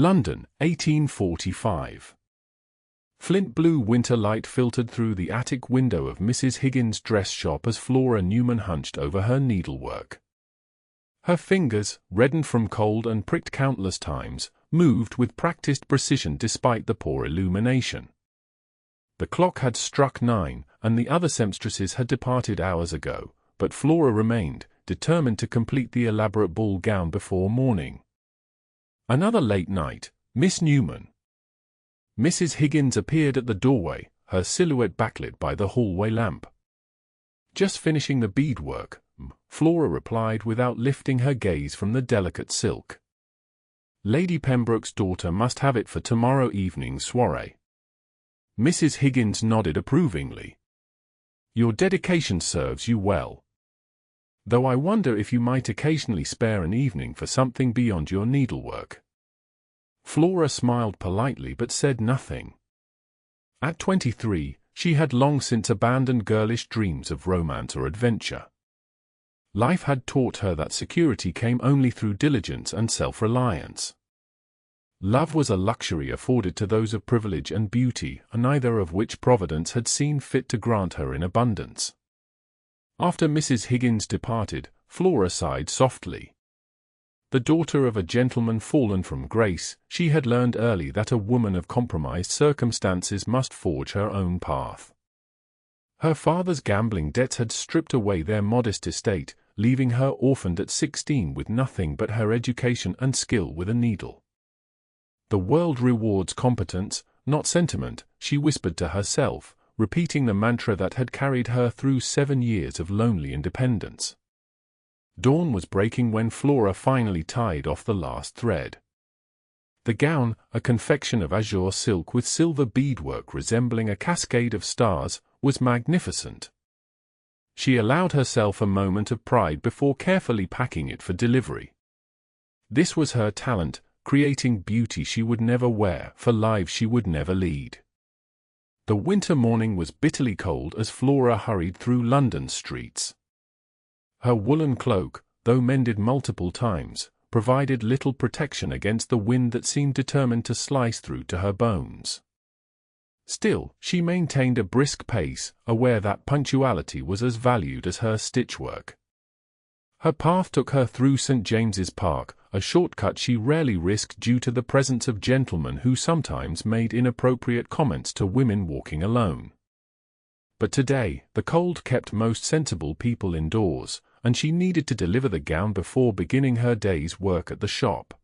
London, 1845. Flint blue winter light filtered through the attic window of Mrs. Higgins' dress shop as Flora Newman hunched over her needlework. Her fingers, reddened from cold and pricked countless times, moved with practiced precision despite the poor illumination. The clock had struck 9, and the other seamstresses had departed hours ago, but Flora remained, determined to complete the elaborate ball gown before morning. Another late night, Miss Newman. Mrs. Higgins appeared at the doorway, her silhouette backlit by the hallway lamp. "Just finishing the beadwork," Flora replied without lifting her gaze from the delicate silk. "Lady Pembroke's daughter must have it for tomorrow evening's soirée." Mrs. Higgins nodded approvingly. "Your dedication serves you well. Though I wonder if you might occasionally spare an evening for something beyond your needlework." Flora smiled politely but said nothing. At 23, she had long since abandoned girlish dreams of romance or adventure. Life had taught her that security came only through diligence and self-reliance. Love was a luxury afforded to those of privilege and beauty, neither of which Providence had seen fit to grant her in abundance. After Mrs. Higgins departed, Flora sighed softly. The daughter of a gentleman fallen from grace, she had learned early that a woman of compromised circumstances must forge her own path. Her father's gambling debts had stripped away their modest estate, leaving her orphaned at 16 with nothing but her education and skill with a needle. "The world rewards competence, not sentiment," she whispered to herself, repeating the mantra that had carried her through 7 years of lonely independence. Dawn was breaking when Flora finally tied off the last thread. The gown, a confection of azure silk with silver beadwork resembling a cascade of stars, was magnificent. She allowed herself a moment of pride before carefully packing it for delivery. This was her talent, creating beauty she would never wear for lives she would never lead. The winter morning was bitterly cold as Flora hurried through London's streets. Her woolen cloak, though mended multiple times, provided little protection against the wind that seemed determined to slice through to her bones. Still, she maintained a brisk pace, aware that punctuality was as valued as her stitchwork. Her path took her through St. James's Park, a shortcut she rarely risked due to the presence of gentlemen who sometimes made inappropriate comments to women walking alone. But today, the cold kept most sensible people indoors, and she needed to deliver the gown before beginning her day's work at the shop.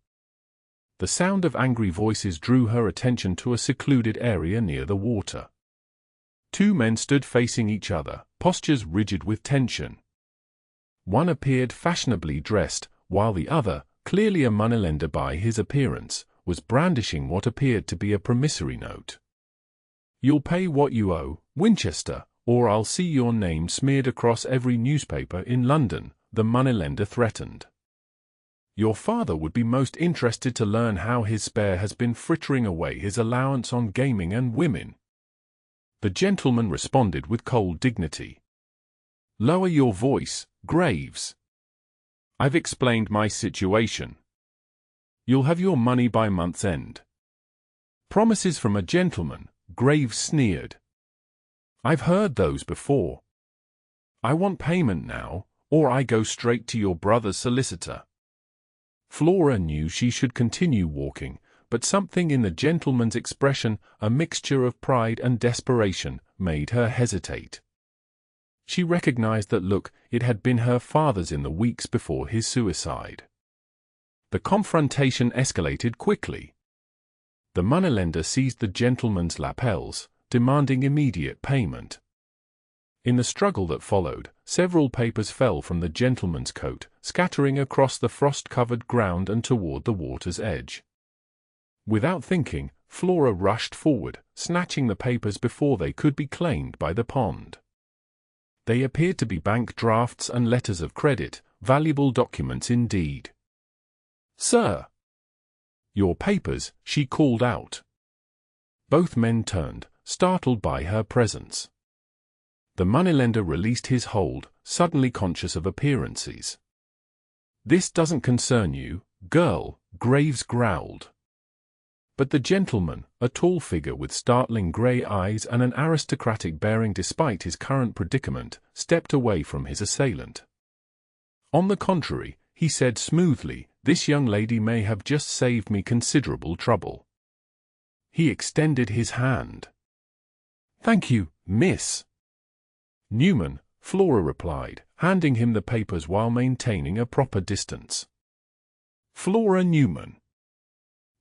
The sound of angry voices drew her attention to a secluded area near the water. 2 men stood facing each other, postures rigid with tension. One appeared fashionably dressed, while the other, clearly a moneylender by his appearance, was brandishing what appeared to be a promissory note. "You'll pay what you owe, Winchester, or I'll see your name smeared across every newspaper in London," the moneylender threatened. "Your father would be most interested to learn how his spare has been frittering away his allowance on gaming and women." The gentleman responded with cold dignity. "Lower your voice, Graves. I've explained my situation. You'll have your money by month's end." "Promises from a gentleman," Graves sneered. "I've heard those before. I want payment now, or I go straight to your brother's solicitor." Flora knew she should continue walking, but something in the gentleman's expression, a mixture of pride and desperation, made her hesitate. She recognized that look, it had been her father's in the weeks before his suicide. The confrontation escalated quickly. The moneylender seized the gentleman's lapels, demanding immediate payment. In the struggle that followed, several papers fell from the gentleman's coat, scattering across the frost-covered ground and toward the water's edge. Without thinking, Flora rushed forward, snatching the papers before they could be claimed by the pond. They appeared to be bank drafts and letters of credit, valuable documents indeed. "Sir!" "Your papers," she called out. Both men turned, startled by her presence. The moneylender released his hold, suddenly conscious of appearances. "This doesn't concern you, girl," Graves growled. But the gentleman, a tall figure with startling grey eyes and an aristocratic bearing despite his current predicament, stepped away from his assailant. On the contrary, he said smoothly, "This young lady may have just saved me considerable trouble." He extended his hand. "Thank you, Miss Newman," Flora replied, handing him the papers while maintaining a proper distance. "Flora Newman."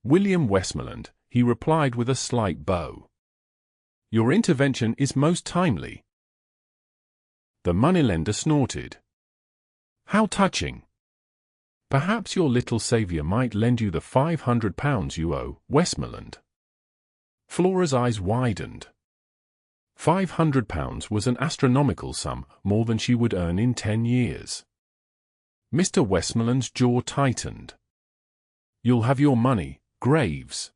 "William Westmoreland," he replied with a slight bow. "Your intervention is most timely." The moneylender snorted. "How touching! Perhaps your little saviour might lend you the £500 you owe, Westmoreland." Flora's eyes widened. £500 was an astronomical sum, more than she would earn in 10 years. Mr. Westmoreland's jaw tightened. "You'll have your money, Graves.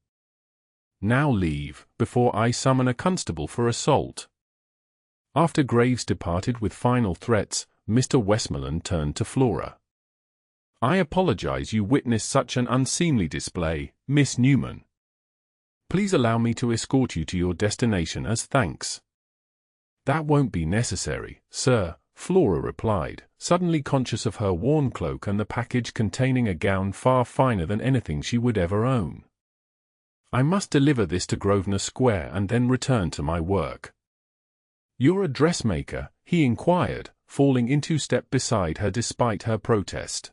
Now leave, before I summon a constable for assault." After Graves departed with final threats, Mr. Westmoreland turned to Flora. "I apologize you witnessed such an unseemly display, Miss Newman. Please allow me to escort you to your destination as thanks." "That won't be necessary, sir," Flora replied, suddenly conscious of her worn cloak and the package containing a gown far finer than anything she would ever own. "I must deliver this to Grosvenor Square and then return to my work." "You're a dressmaker?" he inquired, falling into step beside her despite her protest.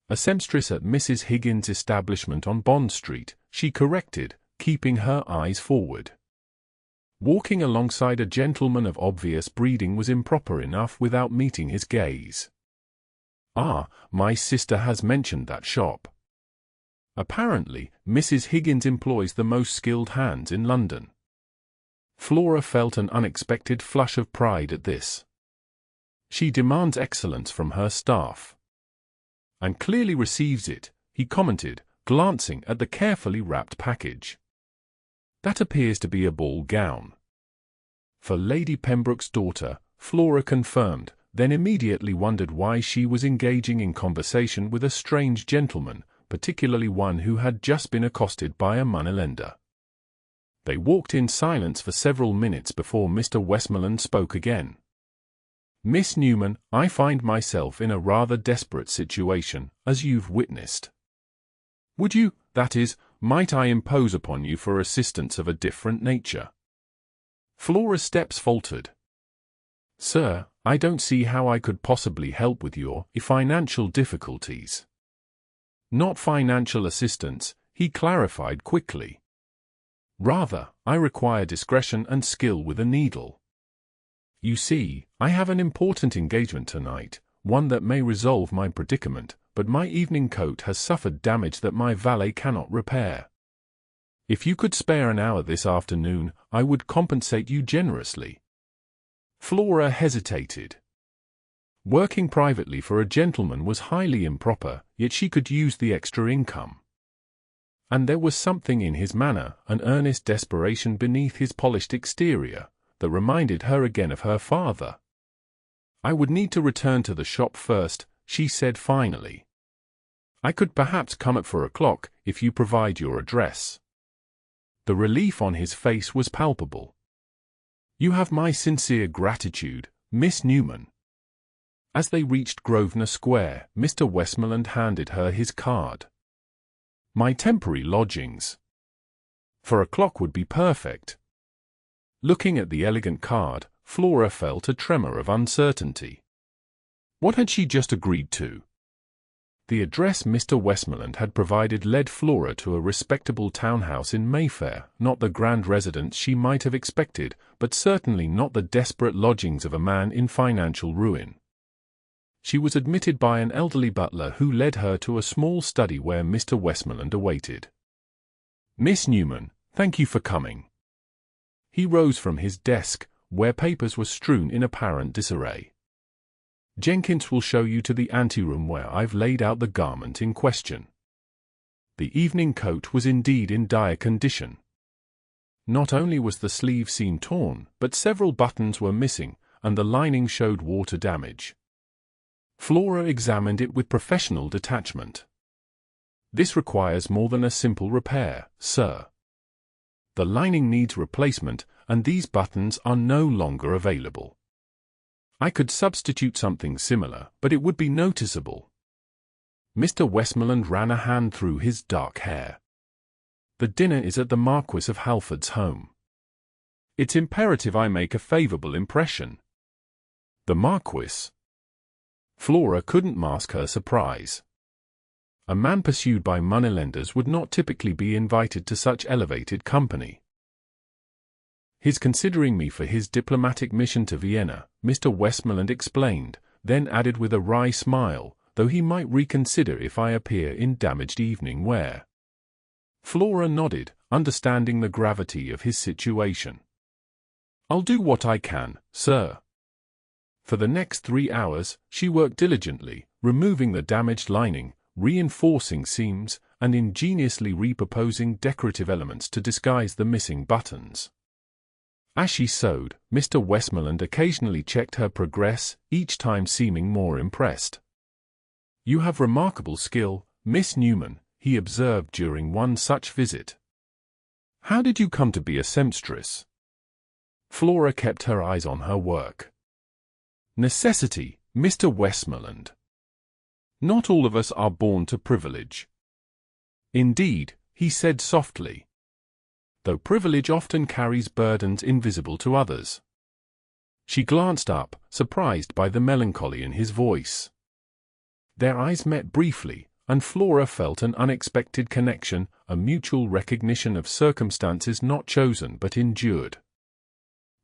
"A seamstress at Mrs. Higgins' establishment on Bond Street," she corrected, keeping her eyes forward. Walking alongside a gentleman of obvious breeding was improper enough without meeting his gaze. "Ah, my sister has mentioned that shop. Apparently, Mrs. Higgins employs the most skilled hands in London." Flora felt an unexpected flush of pride at this. "She demands excellence from her staff." "And clearly receives it," he commented, glancing at the carefully wrapped package. "That appears to be a ball gown." "For Lady Pembroke's daughter," Flora confirmed, then immediately wondered why she was engaging in conversation with a strange gentleman, particularly one who had just been accosted by a moneylender. They walked in silence for several minutes before Mr. Westmoreland spoke again. "Miss Newman, I find myself in a rather desperate situation, as you've witnessed. Would you, that is, might I impose upon you for assistance of a different nature?" Flora's steps faltered. "Sir, I don't see how I could possibly help with your financial difficulties." "Not financial assistance," he clarified quickly. "Rather, I require discretion and skill with a needle. You see, I have an important engagement tonight, one that may resolve my predicament, but my evening coat has suffered damage that my valet cannot repair. If you could spare an hour this afternoon, I would compensate you generously." Flora hesitated. Working privately for a gentleman was highly improper, yet she could use the extra income. And there was something in his manner, an earnest desperation beneath his polished exterior, that reminded her again of her father. "I would need to return to the shop first," she said finally. "I could perhaps come at 4 o'clock, if you provide your address." The relief on his face was palpable. "You have my sincere gratitude, Miss Newman." As they reached Grosvenor Square, Mr. Westmoreland handed her his card. "My temporary lodgings. 4 o'clock would be perfect." Looking at the elegant card, Flora felt a tremor of uncertainty. What had she just agreed to? The address Mr. Westmoreland had provided led Flora to a respectable townhouse in Mayfair, not the grand residence she might have expected, but certainly not the desperate lodgings of a man in financial ruin. She was admitted by an elderly butler who led her to a small study where Mr. Westmoreland awaited. "Miss Newman, thank you for coming." He rose from his desk, where papers were strewn in apparent disarray. "Jenkins will show you to the anteroom where I've laid out the garment in question." The evening coat was indeed in dire condition. Not only was the sleeve seam torn, but several buttons were missing, and the lining showed water damage. Flora examined it with professional detachment. This requires more than a simple repair, sir. The lining needs replacement, and these buttons are no longer available. I could substitute something similar, but it would be noticeable." Mr. Westmoreland ran a hand through his dark hair. "The dinner is at the Marquis of Halford's home. It's imperative I make a favorable impression." "The Marquis?" Flora couldn't mask her surprise. A man pursued by moneylenders would not typically be invited to such elevated company. "He's considering me for his diplomatic mission to Vienna," Mr. Westmoreland explained, then added with a wry smile, "though he might reconsider if I appear in damaged evening wear." Flora nodded, understanding the gravity of his situation. "I'll do what I can, sir." For the next 3 hours, she worked diligently, removing the damaged lining, reinforcing seams, and ingeniously reproposing decorative elements to disguise the missing buttons. As she sewed, Mr. Westmoreland occasionally checked her progress, each time seeming more impressed. "You have remarkable skill, Miss Newman," he observed during one such visit. "How did you come to be a seamstress?" Flora kept her eyes on her work. "Necessity, Mr. Westmoreland. Not all of us are born to privilege." "Indeed," he said softly. "Though privilege often carries burdens invisible to others." She glanced up, surprised by the melancholy in his voice. Their eyes met briefly, and Flora felt an unexpected connection, a mutual recognition of circumstances not chosen but endured.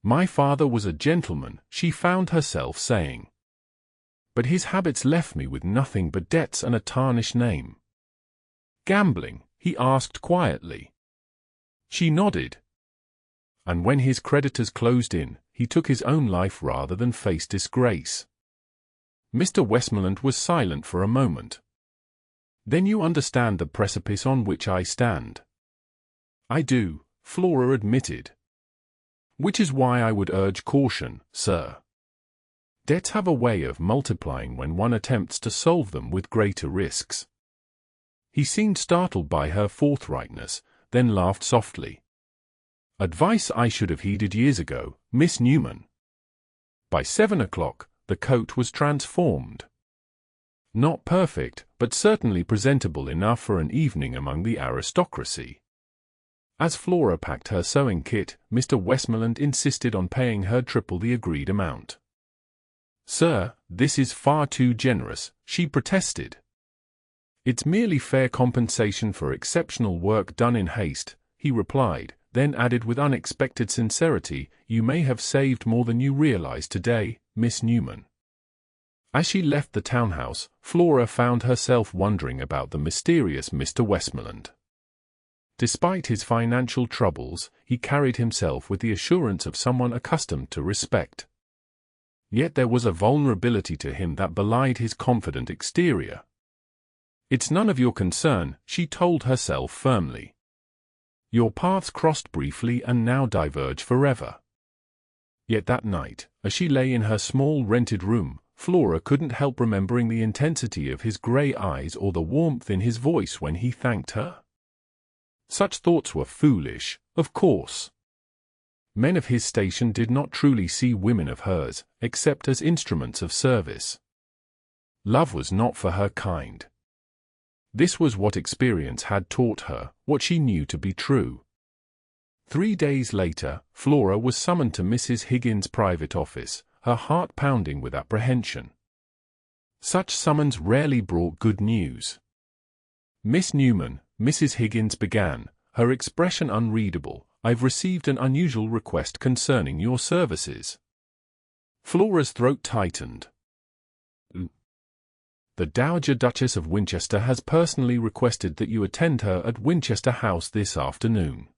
"My father was a gentleman," she found herself saying. "But his habits left me with nothing but debts and a tarnished name." "Gambling?" he asked quietly. She nodded. "And when his creditors closed in, he took his own life rather than face disgrace." Mr. Westmoreland was silent for a moment. "Then you understand the precipice on which I stand." "I do," Flora admitted. "Which is why I would urge caution, sir. Debts have a way of multiplying when one attempts to solve them with greater risks." He seemed startled by her forthrightness, then laughed softly. "Advice I should have heeded years ago, Miss Newman." By 7 o'clock, the coat was transformed. Not perfect, but certainly presentable enough for an evening among the aristocracy. As Flora packed her sewing kit, Mr. Westmoreland insisted on paying her triple the agreed amount. "Sir, this is far too generous," she protested. "It's merely fair compensation for exceptional work done in haste," he replied, then added with unexpected sincerity, "You may have saved more than you realize today, Miss Newman." As she left the townhouse, Flora found herself wondering about the mysterious Mr. Westmoreland. Despite his financial troubles, he carried himself with the assurance of someone accustomed to respect. Yet there was a vulnerability to him that belied his confident exterior. "It's none of your concern," she told herself firmly. "Your paths crossed briefly and now diverge forever." Yet that night, as she lay in her small rented room, Flora couldn't help remembering the intensity of his grey eyes or the warmth in his voice when he thanked her. Such thoughts were foolish, of course. Men of his station did not truly see women of hers, except as instruments of service. Love was not for her kind. This was what experience had taught her, what she knew to be true. 3 days later, Flora was summoned to Mrs. Higgins' private office, her heart pounding with apprehension. Such summons rarely brought good news. "Miss Newman," Mrs. Higgins began, her expression unreadable, "I've received an unusual request concerning your services." Flora's throat tightened. "The Dowager Duchess of Winchester has personally requested that you attend her at Winchester House this afternoon.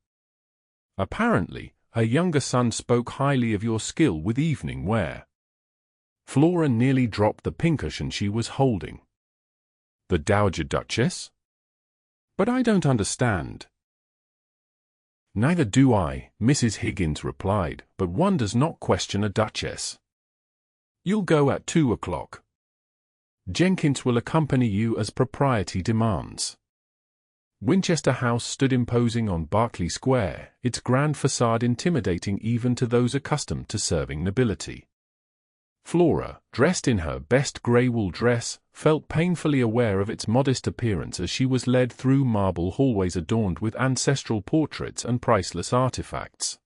Apparently, her younger son spoke highly of your skill with evening wear." Flora nearly dropped the pincushion she was holding. "The Dowager Duchess? But I don't understand." "Neither do I," Mrs. Higgins replied, "but one does not question a duchess. You'll go at 2 o'clock. Jenkins will accompany you as propriety demands." Winchester House stood imposing on Berkeley Square, its grand facade intimidating even to those accustomed to serving nobility. Flora, dressed in her best grey wool dress, felt painfully aware of its modest appearance as she was led through marble hallways adorned with ancestral portraits and priceless artifacts.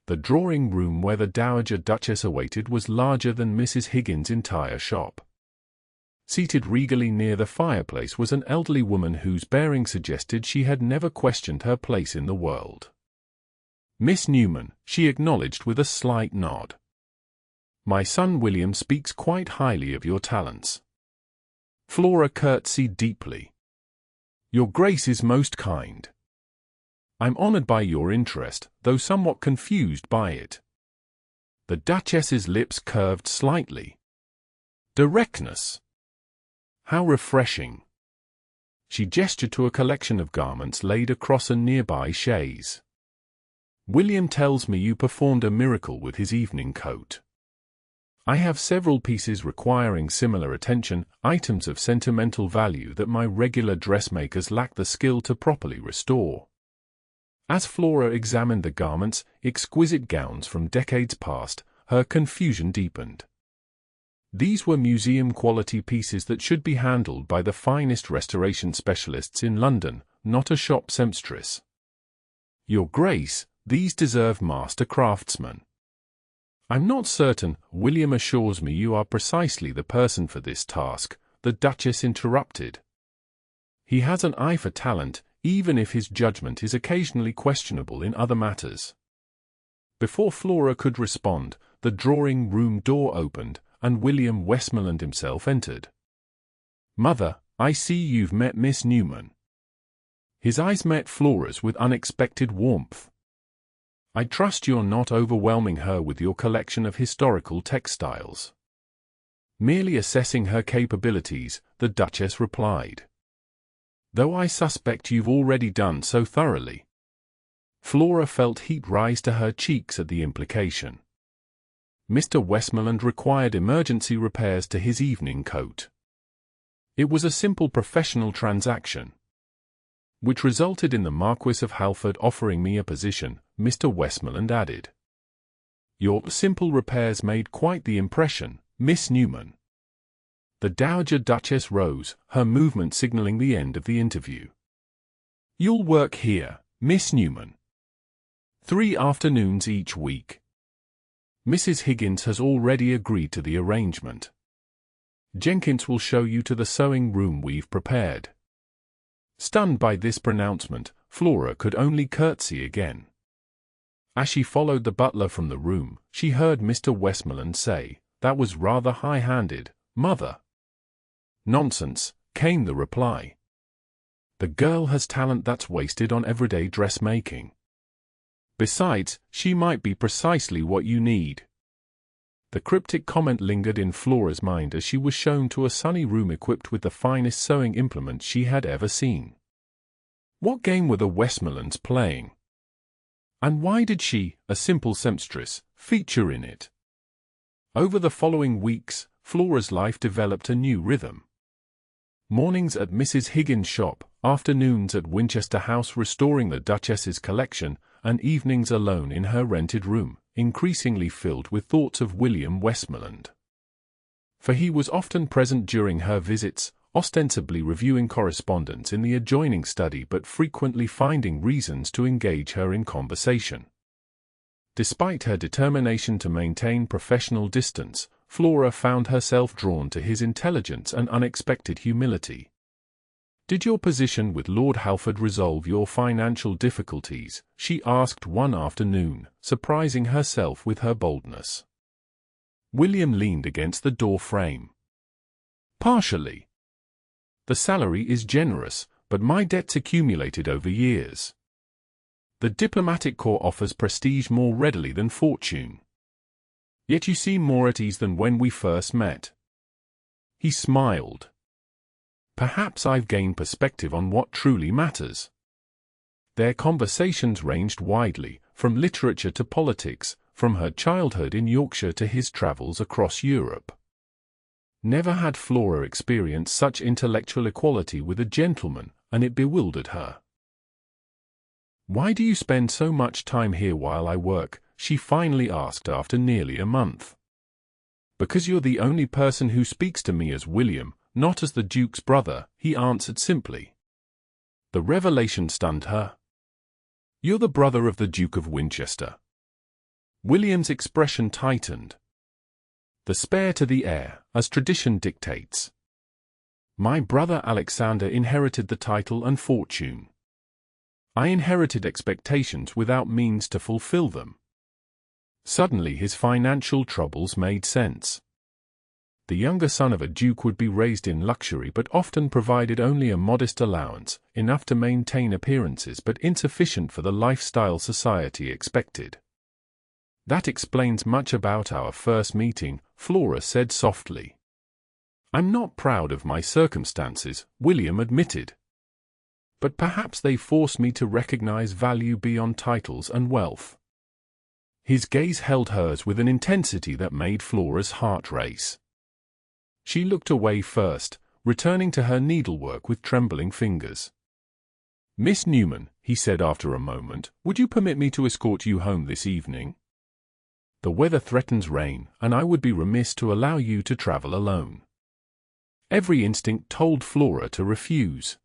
The drawing room where the Dowager Duchess awaited was larger than Mrs. Higgins' entire shop. Seated regally near the fireplace was an elderly woman whose bearing suggested she had never questioned her place in the world. "Miss Newman," she acknowledged with a slight nod. "My son William speaks quite highly of your talents." Flora curtsied deeply. "Your Grace is most kind. I'm honored by your interest, though somewhat confused by it." The Duchess's lips curved slightly. "Directness. How refreshing." She gestured to a collection of garments laid across a nearby chaise. "William tells me you performed a miracle with his evening coat. I have several pieces requiring similar attention, items of sentimental value that my regular dressmakers lack the skill to properly restore." As Flora examined the garments, exquisite gowns from decades past, her confusion deepened. These were museum-quality pieces that should be handled by the finest restoration specialists in London, not a shop seamstress. "Your Grace, these deserve master craftsmen." "I'm not certain, William assures me you are precisely the person for this task," the Duchess interrupted. "He has an eye for talent, even if his judgment is occasionally questionable in other matters." Before Flora could respond, the drawing-room door opened, and William Westmoreland himself entered. "Mother, I see you've met Miss Newman." His eyes met Flora's with unexpected warmth. "I trust you're not overwhelming her with your collection of historical textiles." "Merely assessing her capabilities," the Duchess replied. "Though I suspect you've already done so thoroughly." Flora felt heat rise to her cheeks at the implication. Mr. Westmoreland required emergency repairs to his evening coat. It was a simple professional transaction, which resulted in the Marquis of Halford offering me a position, Mr. Westmoreland added. "Your simple repairs made quite the impression, Miss Newman." The Dowager Duchess rose, her movement signaling the end of the interview. "You'll work here, Miss Newman. 3 afternoons each week. Mrs. Higgins has already agreed to the arrangement. Jenkins will show you to the sewing room we've prepared." Stunned by this pronouncement, Flora could only curtsy again. As she followed the butler from the room, she heard Mr. Westmoreland say, "That was rather high-handed, Mother." "Nonsense," came the reply. "The girl has talent that's wasted on everyday dressmaking. Besides, she might be precisely what you need." The cryptic comment lingered in Flora's mind as she was shown to a sunny room equipped with the finest sewing implements she had ever seen. What game were the Westmorelands playing? And why did she, a simple seamstress, feature in it? Over the following weeks, Flora's life developed a new rhythm. Mornings at Mrs. Higgins' shop, afternoons at Winchester House restoring the Duchess's collection, and evenings alone in her rented room, increasingly filled with thoughts of William Westmoreland. For he was often present during her visits, ostensibly reviewing correspondence in the adjoining study but frequently finding reasons to engage her in conversation. Despite her determination to maintain professional distance, Flora found herself drawn to his intelligence and unexpected humility. "Did your position with Lord Halford resolve your financial difficulties?" she asked one afternoon, surprising herself with her boldness. William leaned against the door frame. "Partially. The salary is generous, but my debt's accumulated over years. The diplomatic corps offers prestige more readily than fortune. Yet you seem more at ease than when we first met." He smiled. "Perhaps I've gained perspective on what truly matters." Their conversations ranged widely, from literature to politics, from her childhood in Yorkshire to his travels across Europe. Never had Flora experienced such intellectual equality with a gentleman, and it bewildered her. "Why do you spend so much time here while I work?" she finally asked after nearly a month. "Because you're the only person who speaks to me as William, not as the Duke's brother," he answered simply. The revelation stunned her. "You're the brother of the Duke of Winchester." William's expression tightened. "The spare to the heir, as tradition dictates. My brother Alexander inherited the title and fortune. I inherited expectations without means to fulfill them." Suddenly his financial troubles made sense. The younger son of a duke would be raised in luxury but often provided only a modest allowance, enough to maintain appearances but insufficient for the lifestyle society expected. "That explains much about our first meeting," Flora said softly. "I'm not proud of my circumstances," William admitted. "But perhaps they forced me to recognize value beyond titles and wealth." His gaze held hers with an intensity that made Flora's heart race. She looked away first, returning to her needlework with trembling fingers. "Miss Newman," he said after a moment, "would you permit me to escort you home this evening? The weather threatens rain, and I would be remiss to allow you to travel alone." Every instinct told Flora to refuse.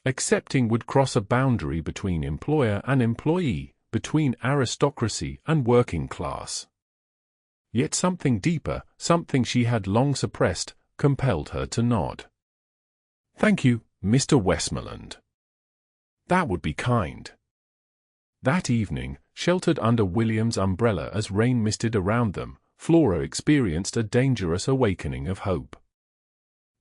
Accepting would cross a boundary between employer and employee, between aristocracy and working class. Yet something deeper, something she had long suppressed, compelled her to nod. "Thank you, Mr. Westmoreland. That would be kind." That evening, sheltered under William's umbrella as rain misted around them, Flora experienced a dangerous awakening of hope.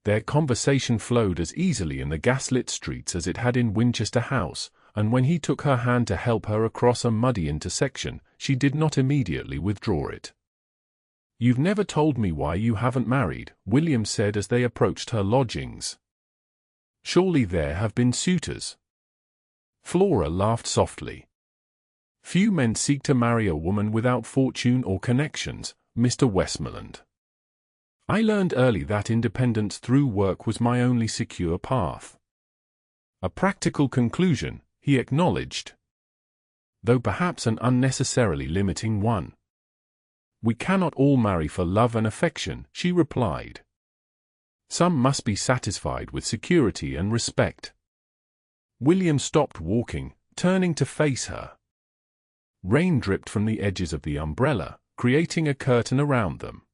Their conversation flowed as easily in the gaslit streets as it had in Winchester House, and when he took her hand to help her across a muddy intersection, she did not immediately withdraw it. "You've never told me why you haven't married," William said as they approached her lodgings. "Surely there have been suitors." Flora laughed softly. "Few men seek to marry a woman without fortune or connections, Mr. Westmoreland. I learned early that independence through work was my only secure path." A practical conclusion, he acknowledged, though perhaps an unnecessarily limiting one. "We cannot all marry for love and affection," she replied. "Some must be satisfied with security and respect." William stopped walking, turning to face her. Rain dripped from the edges of the umbrella, creating a curtain around them.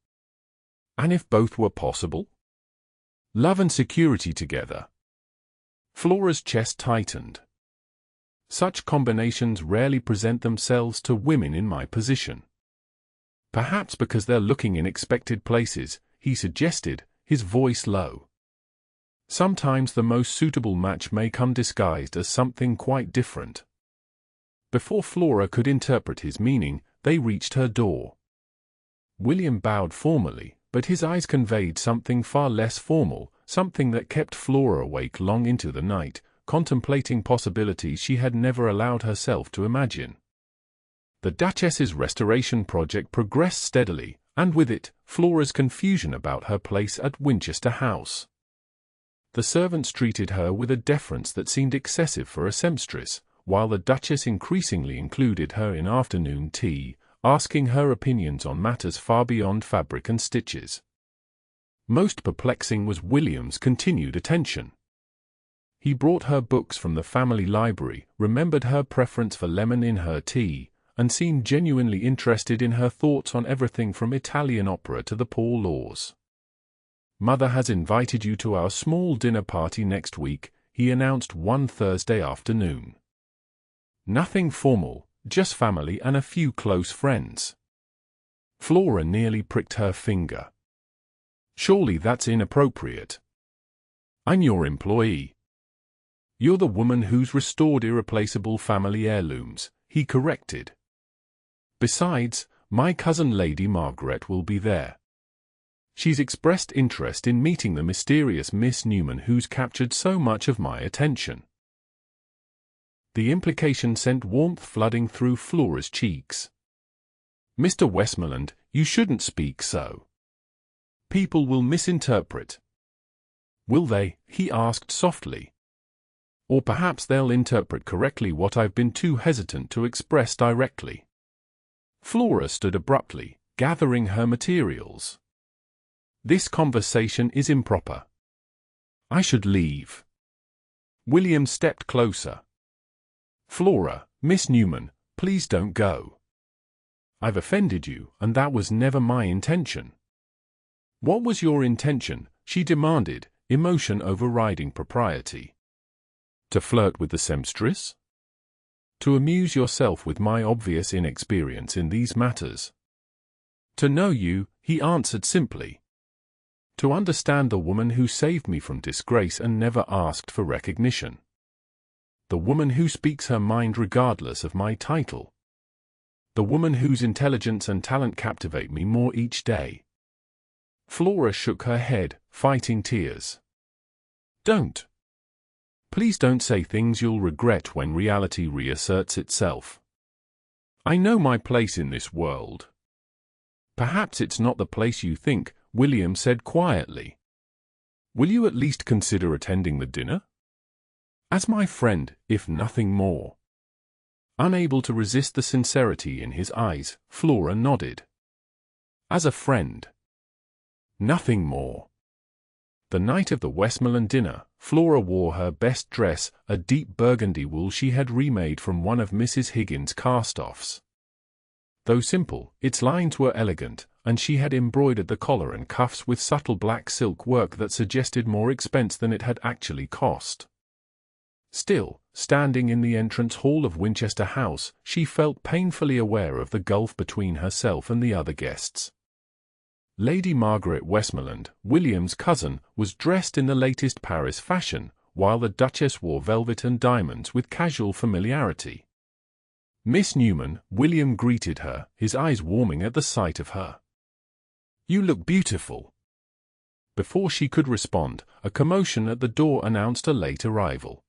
And if both were possible? Love and security together. Flora's chest tightened. "Such combinations rarely present themselves to women in my position." "Perhaps because they're looking in expected places," he suggested, his voice low. "Sometimes the most suitable match may come disguised as something quite different." Before Flora could interpret his meaning, they reached her door. William bowed formally, but his eyes conveyed something far less formal, something that kept Flora awake long into the night, contemplating possibilities she had never allowed herself to imagine. The Duchess's restoration project progressed steadily, and with it, Flora's confusion about her place at Winchester House. The servants treated her with a deference that seemed excessive for a seamstress, while the Duchess increasingly included her in afternoon tea, asking her opinions on matters far beyond fabric and stitches. Most perplexing was William's continued attention. He brought her books from the family library, remembered her preference for lemon in her tea, and seemed genuinely interested in her thoughts on everything from Italian opera to the Poor Laws. "Mother has invited you to our small dinner party next week," he announced one Thursday afternoon. "Nothing formal, just family and a few close friends." Flora nearly pricked her finger. "Surely that's inappropriate." "I'm your employee." "You're the woman who's restored irreplaceable family heirlooms," he corrected. "Besides, my cousin Lady Margaret will be there. She's expressed interest in meeting the mysterious Miss Newman who's captured so much of my attention." The implication sent warmth flooding through Flora's cheeks. "Mr. Westmoreland, you shouldn't speak so." People will misinterpret. Will they? He asked softly. Or perhaps they'll interpret correctly what I've been too hesitant to express directly. Flora stood abruptly, gathering her materials. This conversation is improper. I should leave. William stepped closer. Flora, Miss Newman, please don't go. I've offended you, and that was never my intention. What was your intention? She demanded, emotion overriding propriety. To flirt with the seamstress? To amuse yourself with my obvious inexperience in these matters? To know you, he answered simply. To understand the woman who saved me from disgrace and never asked for recognition. The woman who speaks her mind regardless of my title. The woman whose intelligence and talent captivate me more each day. Flora shook her head, fighting tears. Don't. Please don't say things you'll regret when reality reasserts itself. I know my place in this world. Perhaps it's not the place you think, William said quietly. Will you at least consider attending the dinner? As my friend, if nothing more. Unable to resist the sincerity in his eyes, Flora nodded. As a friend. Nothing more. The night of the Westmoreland dinner, Flora wore her best dress, a deep burgundy wool she had remade from one of Mrs. Higgins' cast-offs. Though simple, its lines were elegant, and she had embroidered the collar and cuffs with subtle black silk work that suggested more expense than it had actually cost. Still, standing in the entrance hall of Winchester House, she felt painfully aware of the gulf between herself and the other guests. Lady Margaret Westmoreland, William's cousin, was dressed in the latest Paris fashion, while the Duchess wore velvet and diamonds with casual familiarity. Miss Newman, William greeted her, his eyes warming at the sight of her. You look beautiful. Before she could respond, a commotion at the door announced a late arrival.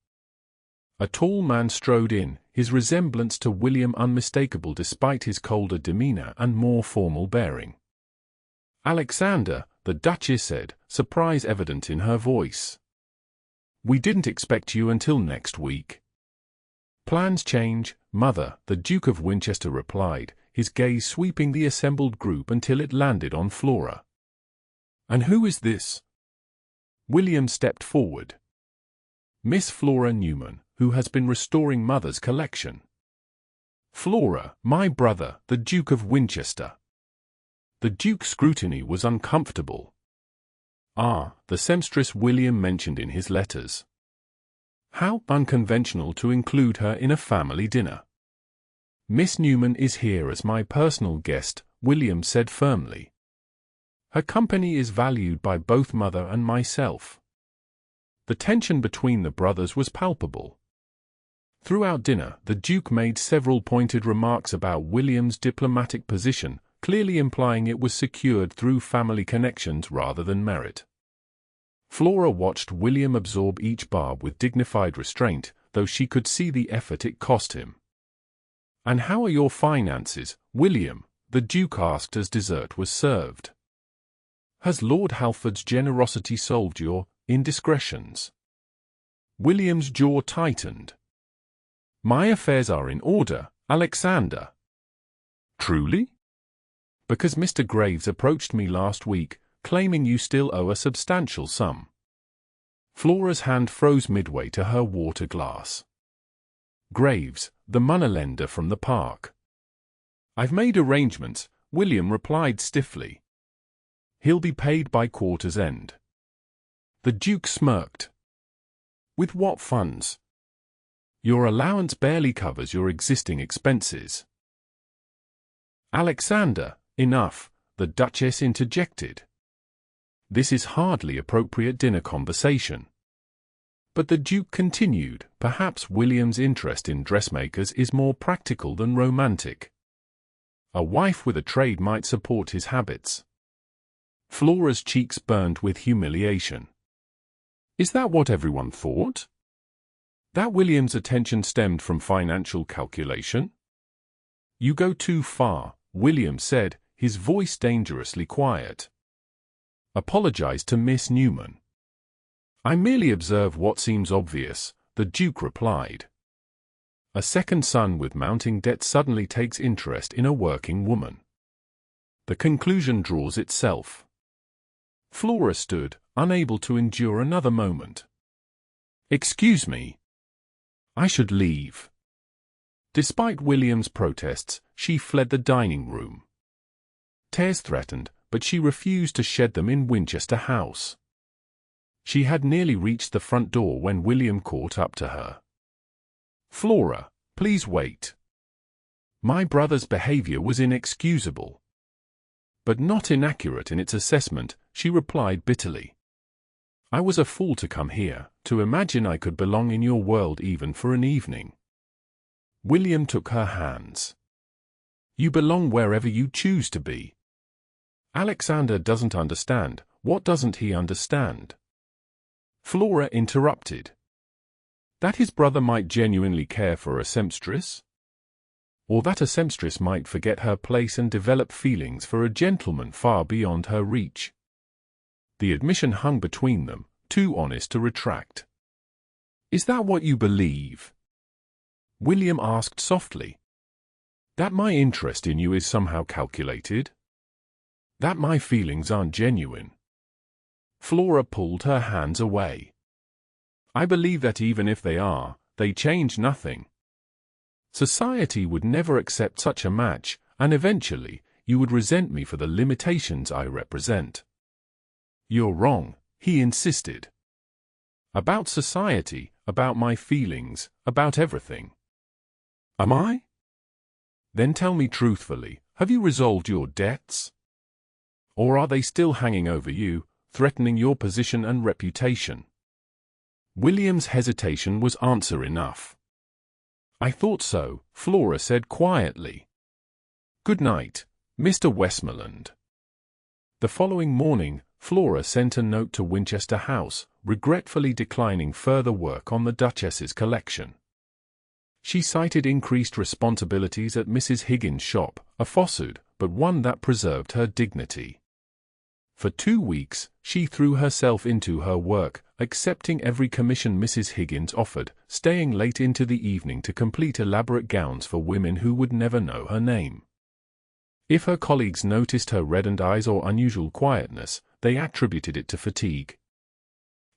A tall man strode in, his resemblance to William unmistakable despite his colder demeanor and more formal bearing. Alexander, the Duchess said, surprise evident in her voice. We didn't expect you until next week. Plans change, Mother, the Duke of Winchester replied, his gaze sweeping the assembled group until it landed on Flora. And who is this? William stepped forward. Miss Flora Newman, who has been restoring Mother's collection. Flora, my brother, the Duke of Winchester. The Duke's scrutiny was uncomfortable. Ah, the seamstress William mentioned in his letters. How unconventional to include her in a family dinner. Miss Newman is here as my personal guest, William said firmly. Her company is valued by both Mother and myself. The tension between the brothers was palpable. Throughout dinner, the Duke made several pointed remarks about William's diplomatic position, clearly implying it was secured through family connections rather than merit. Flora watched William absorb each barb with dignified restraint, though she could see the effort it cost him. And how are your finances, William? The Duke asked as dessert was served. Has Lord Halford's generosity solved your indiscretions? William's jaw tightened. My affairs are in order, Alexander. Truly? Because Mr. Graves approached me last week, claiming you still owe a substantial sum. Flora's hand froze midway to her water glass. Graves, the moneylender from the park. I've made arrangements, William replied stiffly. He'll be paid by quarter's end. The Duke smirked. With what funds? Your allowance barely covers your existing expenses. Alexander, enough, the Duchess interjected. This is hardly appropriate dinner conversation. But the Duke continued, perhaps William's interest in dressmakers is more practical than romantic. A wife with a trade might support his habits. Flora's cheeks burned with humiliation. Is that what everyone thought? That William's attention stemmed from financial calculation? You go too far, William said, his voice dangerously quiet. apologized to Miss Newman. "I merely observe what seems obvious," the Duke replied. "A second son with mounting debt suddenly takes interest in a working woman. The conclusion draws itself." Flora stood, unable to endure another moment. "Excuse me. I should leave." Despite William's protests, she fled the dining room. Tears threatened, but she refused to shed them in Winchester House. She had nearly reached the front door when William caught up to her. "Flora, please wait. My brother's behavior was inexcusable." "But not inaccurate in its assessment," she replied bitterly. "I was a fool to come here, to imagine I could belong in your world even for an evening." William took her hands. "You belong wherever you choose to be. Alexander doesn't understand. What doesn't he understand?" Flora interrupted. "That his brother might genuinely care for a seamstress? Or that a seamstress might forget her place and develop feelings for a gentleman far beyond her reach?" The admission hung between them, too honest to retract. "Is that what you believe?" William asked softly. "That my interest in you is somehow calculated? That my feelings aren't genuine?" Flora pulled her hands away. "I believe that even if they are, they change nothing. Society would never accept such a match, and eventually, you would resent me for the limitations I represent." "You're wrong," he insisted. "About society, about my feelings, about everything." "Am I? Then tell me truthfully, have you resolved your debts? Or are they still hanging over you, threatening your position and reputation?" William's hesitation was answer enough. "I thought so," Flora said quietly. "Good night, Mr. Westmoreland." The following morning, Flora sent a note to Winchester House, regretfully declining further work on the Duchess's collection. She cited increased responsibilities at Mrs. Higgins' shop, a falsehood, but one that preserved her dignity. For 2 weeks, she threw herself into her work, accepting every commission Mrs. Higgins offered, staying late into the evening to complete elaborate gowns for women who would never know her name. If her colleagues noticed her reddened eyes or unusual quietness, they attributed it to fatigue.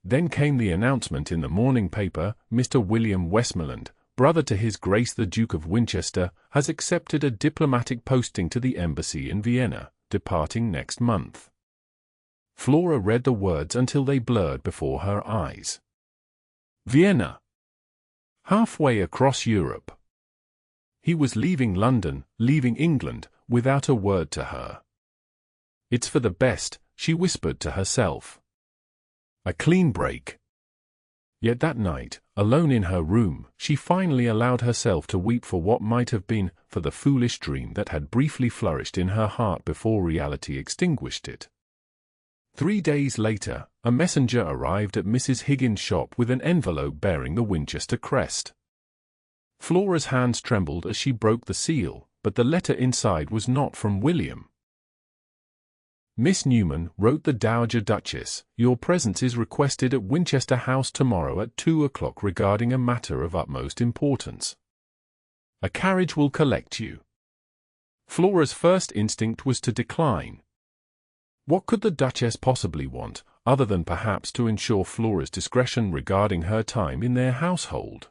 Then came the announcement in the morning paper: Mr. William Westmoreland, brother to His Grace the Duke of Winchester, has accepted a diplomatic posting to the embassy in Vienna, departing next month. Flora read the words until they blurred before her eyes. Vienna. Halfway across Europe. He was leaving London, leaving England, without a word to her. "It's for the best," she whispered to herself. A clean break. Yet that night, alone in her room, she finally allowed herself to weep for what might have been, for the foolish dream that had briefly flourished in her heart before reality extinguished it. 3 days later, a messenger arrived at Mrs. Higgins' shop with an envelope bearing the Winchester crest. Flora's hands trembled as she broke the seal, but the letter inside was not from William. "Miss Newman," wrote the Dowager Duchess, "your presence is requested at Winchester House tomorrow at 2 o'clock regarding a matter of utmost importance. A carriage will collect you." Flora's first instinct was to decline. What could the Duchess possibly want, other than perhaps to ensure Flora's discretion regarding her time in their household?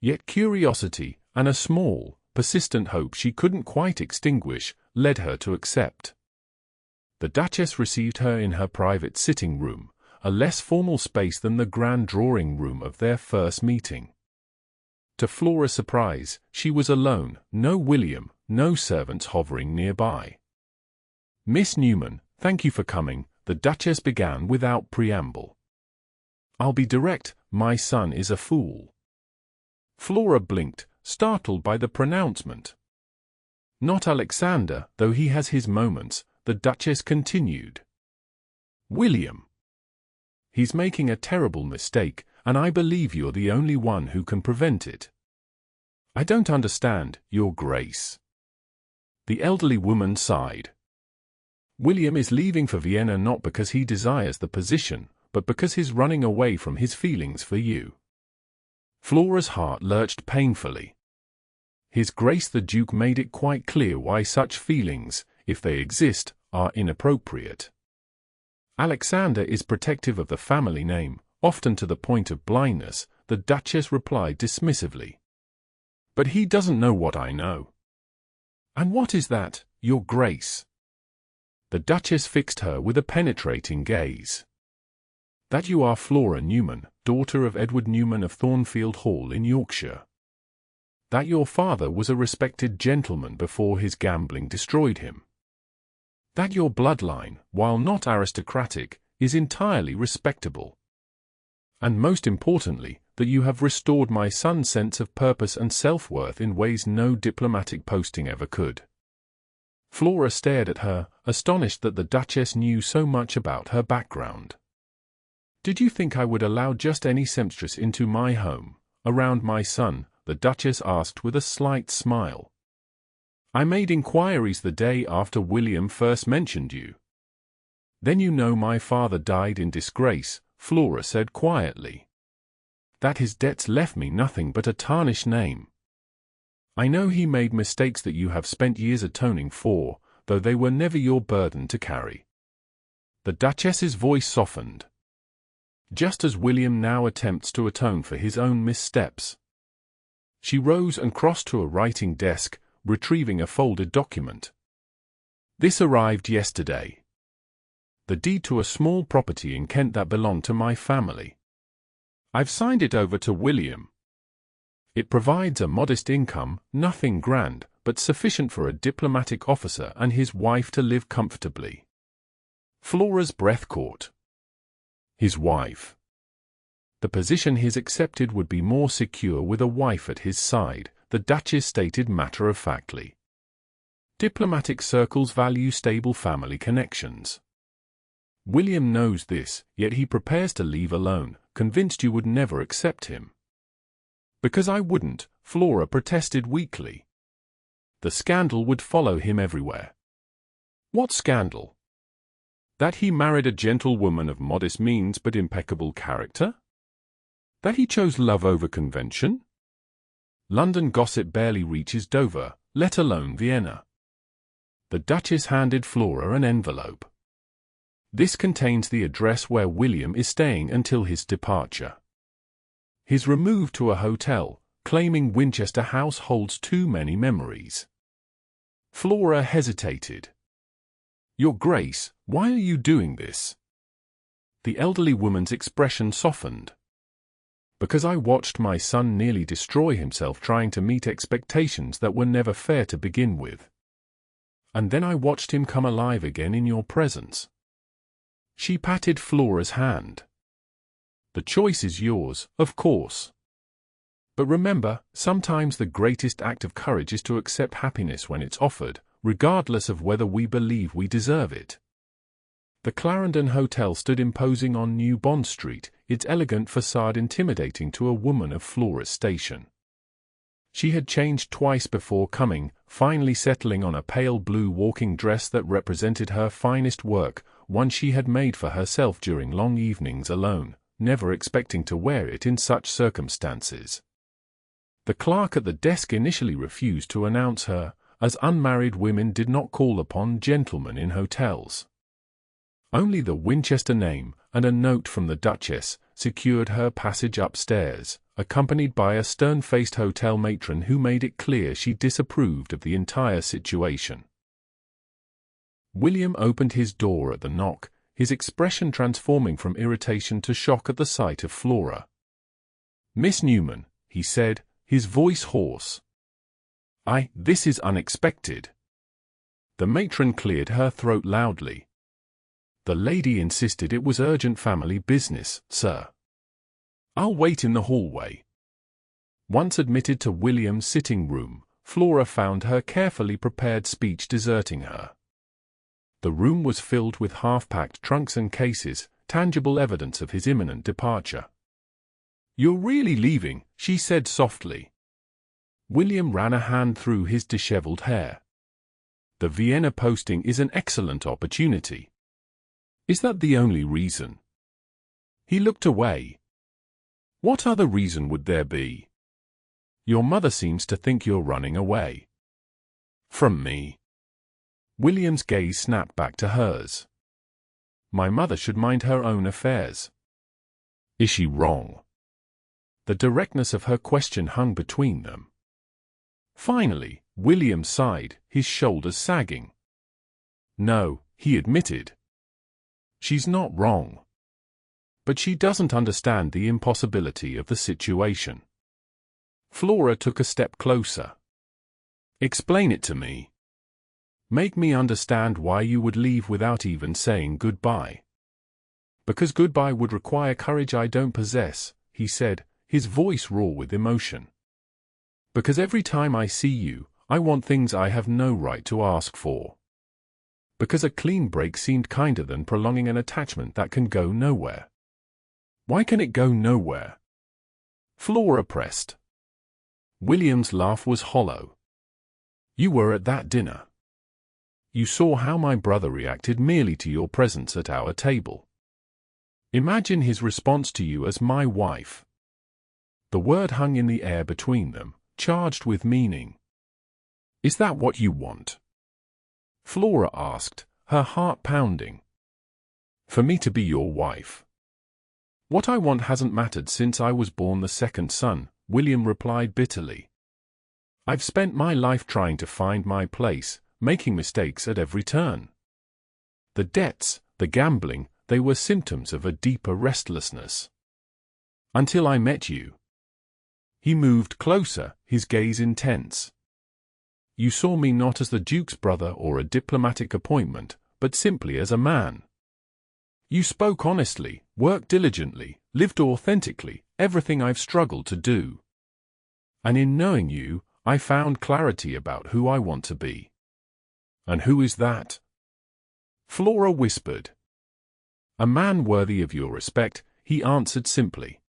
Yet curiosity, and a small, persistent hope she couldn't quite extinguish, led her to accept. The Duchess received her in her private sitting room, a less formal space than the grand drawing room of their first meeting. To Flora's surprise, she was alone, no William, no servants hovering nearby. "Miss Newman, thank you for coming," the Duchess began without preamble. "I'll be direct, my son is a fool." Flora blinked, startled by the pronouncement. "Not Alexander, though he has his moments," the Duchess continued. "William. He's making a terrible mistake, and I believe you're the only one who can prevent it." "I don't understand, Your Grace." The elderly woman sighed. William is leaving for Vienna not because he desires the position, but because he's running away from his feelings for you." Flora's heart lurched painfully. His Grace the Duke made it quite clear why such feelings, if they exist, are inappropriate. "Alexander is protective of the family name, often to the point of blindness," the Duchess replied dismissively. "But he doesn't know what I know." "And what is that, Your Grace?" The Duchess fixed her with a penetrating gaze. "That you are Flora Newman, daughter of Edward Newman of Thornfield Hall in Yorkshire. That your father was a respected gentleman before his gambling destroyed him. That your bloodline, while not aristocratic, is entirely respectable. And most importantly, that you have restored my son's sense of purpose and self-worth in ways no diplomatic posting ever could." Flora stared at her, astonished that the Duchess knew so much about her background. "Did you think I would allow just any seamstress into my home, around my son?" the Duchess asked with a slight smile. "I made inquiries the day after William first mentioned you." "Then you know my father died in disgrace," Flora said quietly. "That his debts left me nothing but a tarnished name. I know he made mistakes that you have spent years atoning for, though they were never your burden to carry." The Duchess's voice softened. "Just as William now attempts to atone for his own missteps." She rose and crossed to a writing desk, retrieving a folded document. "This arrived yesterday. The deed to a small property in Kent that belonged to my family. I've signed it over to William. It provides a modest income, nothing grand, but sufficient for a diplomatic officer and his wife to live comfortably." Flora's breath caught. His wife. The position he's accepted would be more secure with a wife at his side, the Duchess stated matter-of-factly. Diplomatic circles value stable family connections. William knows this, yet he prepares to leave alone, convinced you would never accept him. "Because I wouldn't," Flora protested weakly. "The scandal would follow him everywhere." "What scandal?" "That he married a gentlewoman of modest means but impeccable character? That he chose love over convention? London gossip barely reaches Dover, let alone Vienna." The Duchess handed Flora an envelope. "This contains the address where William is staying until his departure. His remove to a hotel, claiming Winchester House holds too many memories." Flora hesitated. "Your Grace, why are you doing this?" The elderly woman's expression softened. "Because I watched my son nearly destroy himself trying to meet expectations that were never fair to begin with. And then I watched him come alive again in your presence." She patted Flora's hand. "The choice is yours, of course. But remember, sometimes the greatest act of courage is to accept happiness when it's offered, regardless of whether we believe we deserve it." The Clarendon Hotel stood imposing on New Bond Street, its elegant facade intimidating to a woman of Flora's station. She had changed twice before coming, finally settling on a pale blue walking dress that represented her finest work, one she had made for herself during long evenings alone, never expecting to wear it in such circumstances. The clerk at the desk initially refused to announce her, as unmarried women did not call upon gentlemen in hotels. Only the Winchester name, and a note from the Duchess, secured her passage upstairs, accompanied by a stern-faced hotel matron who made it clear she disapproved of the entire situation. William opened his door at the knock, his expression transforming from irritation to shock at the sight of Flora. "Miss Newman," he said, his voice hoarse. This is unexpected." The matron cleared her throat loudly. "The lady insisted it was urgent family business, sir." "I'll wait in the hallway." Once admitted to William's sitting room, Flora found her carefully prepared speech deserting her. The room was filled with half-packed trunks and cases, tangible evidence of his imminent departure. "You're really leaving?" she said softly. William ran a hand through his disheveled hair. The Vienna posting is an excellent opportunity. Is that the only reason? He looked away. What other reason would there be? Your mother seems to think you're running away. From me. William's gaze snapped back to hers. My mother should mind her own affairs. Is she wrong? The directness of her question hung between them. Finally, William sighed, his shoulders sagging. No, he admitted. She's not wrong. But she doesn't understand the impossibility of the situation. Flora took a step closer. Explain it to me. Make me understand why you would leave without even saying goodbye. Because goodbye would require courage I don't possess, he said, his voice raw with emotion. Because every time I see you, I want things I have no right to ask for. Because a clean break seemed kinder than prolonging an attachment that can go nowhere. Why can it go nowhere? Flora pressed. William's laugh was hollow. You were at that dinner. You saw how my brother reacted merely to your presence at our table. Imagine his response to you as my wife. The word hung in the air between them, charged with meaning. Is that what you want? Flora asked, her heart pounding. For me to be your wife. What I want hasn't mattered since I was born the second son, William replied bitterly. I've spent my life trying to find my place, making mistakes at every turn. The debts, the gambling, they were symptoms of a deeper restlessness. Until I met you. He moved closer, his gaze intense. You saw me not as the Duke's brother or a diplomatic appointment, but simply as a man. You spoke honestly, worked diligently, lived authentically, everything I've struggled to do. And in knowing you, I found clarity about who I want to be. And who is that? Flora whispered. A man worthy of your respect, he answered simply.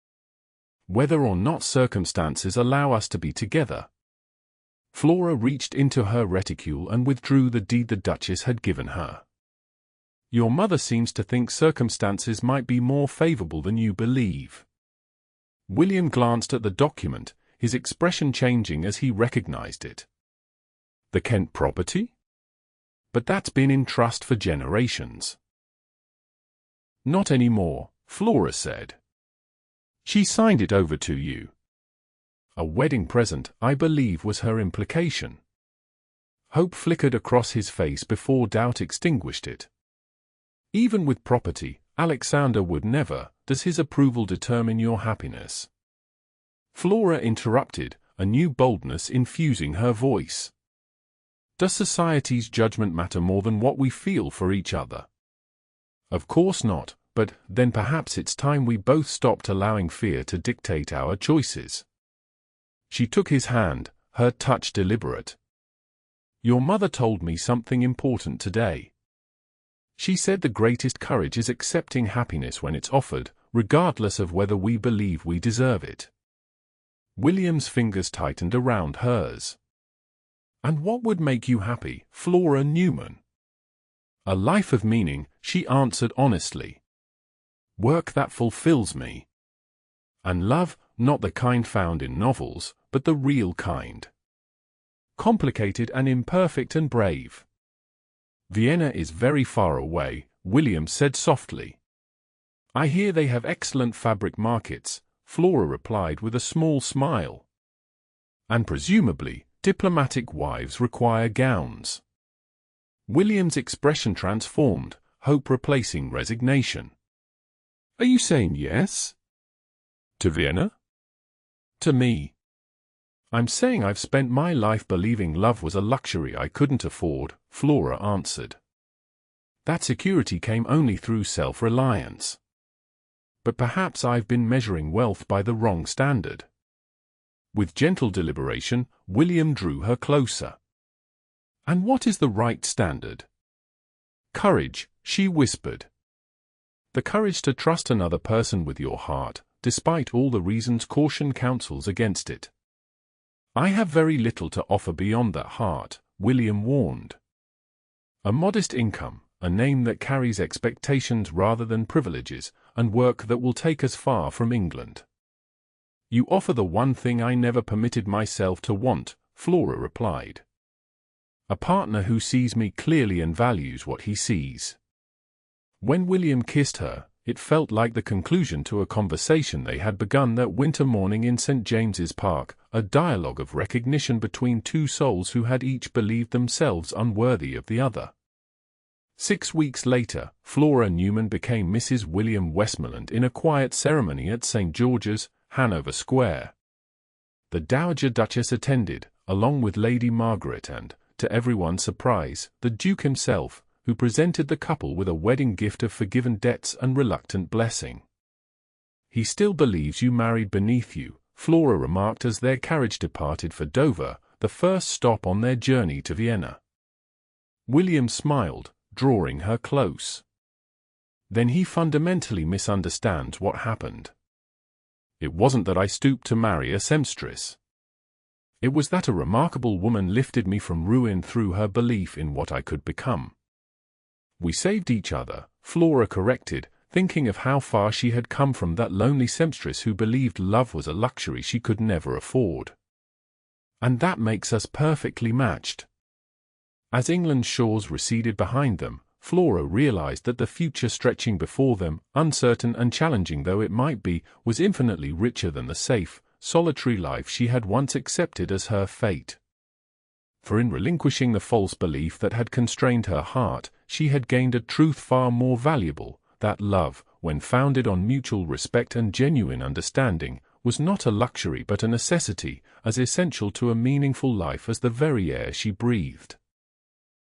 Whether or not circumstances allow us to be together. Flora reached into her reticule and withdrew the deed the Duchess had given her. Your mother seems to think circumstances might be more favorable than you believe. William glanced at the document, his expression changing as he recognized it. The Kent property? But that's been in trust for generations. Not anymore, Flora said. She signed it over to you. A wedding present, I believe, was her implication. Hope flickered across his face before doubt extinguished it. Even with property, Alexander would never. Does his approval determine your happiness? Flora interrupted, a new boldness infusing her voice. Does society's judgment matter more than what we feel for each other? Of course not, but then perhaps it's time we both stopped allowing fear to dictate our choices. She took his hand, her touch deliberate. Your mother told me something important today. She said the greatest courage is accepting happiness when it's offered, regardless of whether we believe we deserve it. William's fingers tightened around hers. And what would make you happy, Flora Newman? A life of meaning, she answered honestly. Work that fulfills me. And love, not the kind found in novels, but the real kind. Complicated and imperfect and brave. Vienna is very far away, William said softly. I hear they have excellent fabric markets, Flora replied with a small smile. And presumably, diplomatic wives require gowns. William's expression transformed, hope replacing resignation. Are you saying yes? To Vienna? To me. I'm saying I've spent my life believing love was a luxury I couldn't afford, Flora answered. That security came only through self-reliance. But perhaps I've been measuring wealth by the wrong standard. With gentle deliberation, William drew her closer. And what is the right standard? Courage, she whispered. The courage to trust another person with your heart, despite all the reasons caution counsels against it. I have very little to offer beyond that heart, William warned. A modest income, a name that carries expectations rather than privileges, and work that will take us far from England. You offer the one thing I never permitted myself to want, Flora replied. A partner who sees me clearly and values what he sees. When William kissed her, it felt like the conclusion to a conversation they had begun that winter morning in St. James's Park, a dialogue of recognition between two souls who had each believed themselves unworthy of the other. 6 weeks later, Flora Newman became Mrs. William Westmoreland in a quiet ceremony at St. George's, Hanover Square. The Dowager Duchess attended, along with Lady Margaret and, to everyone's surprise, the Duke himself, who presented the couple with a wedding gift of forgiven debts and reluctant blessing. "He still believes you married beneath you," Flora remarked as their carriage departed for Dover, the first stop on their journey to Vienna. William smiled, drawing her close. "Then he fundamentally misunderstands what happened. It wasn't that I stooped to marry a seamstress. It was that a remarkable woman lifted me from ruin through her belief in what I could become." "We saved each other," Flora corrected, thinking of how far she had come from that lonely seamstress who believed love was a luxury she could never afford. "And that makes us perfectly matched." As England's shores receded behind them, Flora realized that the future stretching before them, uncertain and challenging though it might be, was infinitely richer than the safe, solitary life she had once accepted as her fate. For in relinquishing the false belief that had constrained her heart, she had gained a truth far more valuable, that love, when founded on mutual respect and genuine understanding, was not a luxury but a necessity, as essential to a meaningful life as the very air she breathed.